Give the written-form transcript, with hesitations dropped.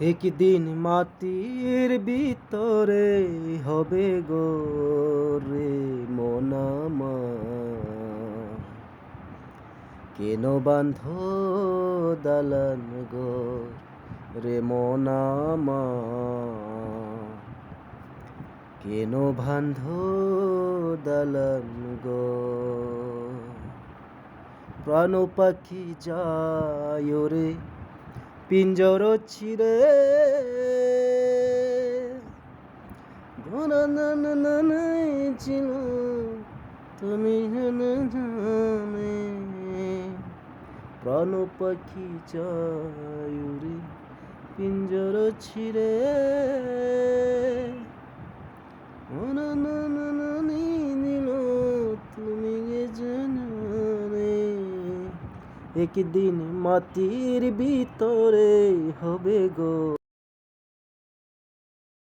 একদিন মাটির ভিতরে হবে গো রে মন আমার। কেন বাঁধ দালান ঘর রে মন আমার। কেন বাঁধ দালান ঘর। প্রাণ পাখি যায় রে পিঞ্জর ছিঁড়ে, ছিল তুমি জানে। প্রাণ পাখি যায় রে পিঞ্জর ছিঁড়ে, দিল তুমি জানে। একদিন মাটির ভিতরে হবে গো।